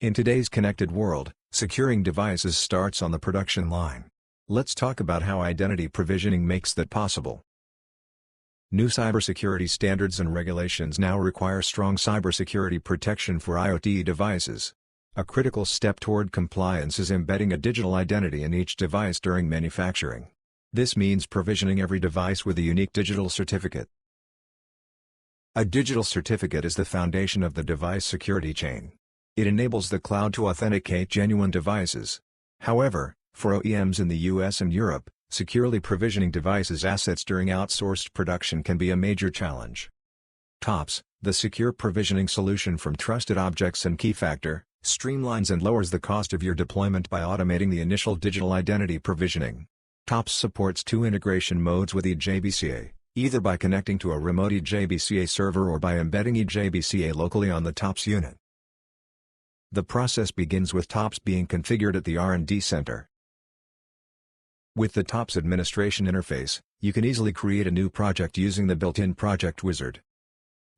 In today's connected world, securing devices starts on the production line. Let's talk about how identity provisioning makes that possible. New cybersecurity standards and regulations now require strong cybersecurity protection for IoT devices. A critical step toward compliance is embedding a digital identity in each device during manufacturing. This means provisioning every device with a unique digital certificate. A digital certificate is the foundation of the device security chain. It enables the cloud to authenticate genuine devices. However, for OEMs in the US and Europe, securely provisioning devices' assets during outsourced production can be a major challenge. TOPS, the secure provisioning solution from trusted Objects and Keyfactor, streamlines and lowers the cost of your deployment by automating the initial digital identity provisioning. TOPS supports two integration modes with eJBCA, either by connecting to a remote eJBCA server or by embedding eJBCA locally on the TOPS unit. The process begins with TOPS being configured at the R&D center. With the TOPS administration interface, you can easily create a new project using the built-in project wizard.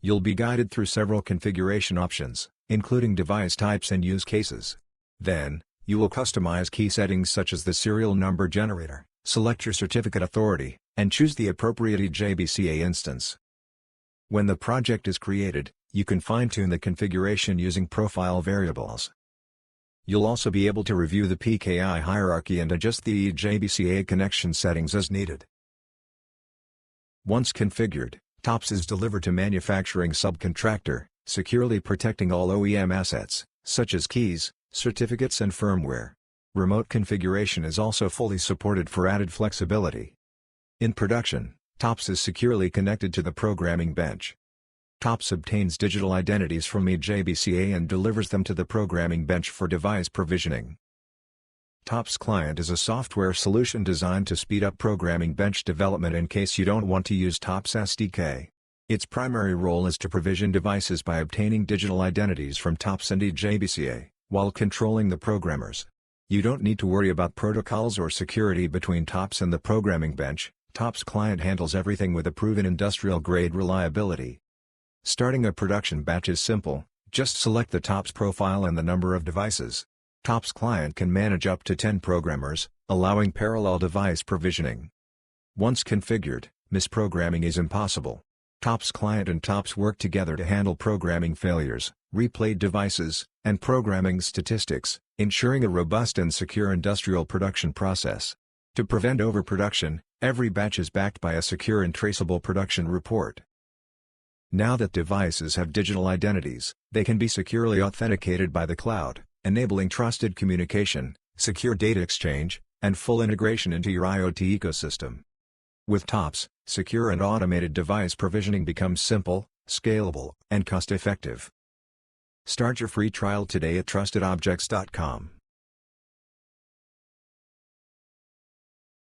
You'll be guided through several configuration options, including device types and use cases. Then, you will customize key settings such as the serial number generator, select your certificate authority, and choose the appropriate eJBCA instance. When the project is created, you can fine-tune the configuration using profile variables. You'll also be able to review the PKI hierarchy and adjust the eJBCA connection settings as needed. Once configured, TOPS is delivered to manufacturing subcontractor, securely protecting all OEM assets, such as keys, certificates and firmware. Remote configuration is also fully supported for added flexibility. In production, TOPS is securely connected to the programming bench. TOPS obtains digital identities from eJBCA and delivers them to the programming bench for device provisioning. TOPS Client is a software solution designed to speed up programming bench development in case you don't want to use TOPS SDK. Its primary role is to provision devices by obtaining digital identities from TOPS and eJBCA, while controlling the programmers. You don't need to worry about protocols or security between TOPS and the programming bench. TOPS Client handles everything with a proven industrial-grade reliability. Starting a production batch is simple, just select the TOPS profile and the number of devices. TOPS Client can manage up to 10 programmers, allowing parallel device provisioning. Once configured, misprogramming is impossible. TOPS Client and TOPS work together to handle programming failures, replayed devices, and programming statistics, ensuring a robust and secure industrial production process. To prevent overproduction, every batch is backed by a secure and traceable production report. Now that devices have digital identities, they can be securely authenticated by the cloud, enabling trusted communication, secure data exchange, and full integration into your IoT ecosystem. With TOPS, secure and automated device provisioning becomes simple, scalable, and cost-effective. Start your free trial today at trustedobjects.com.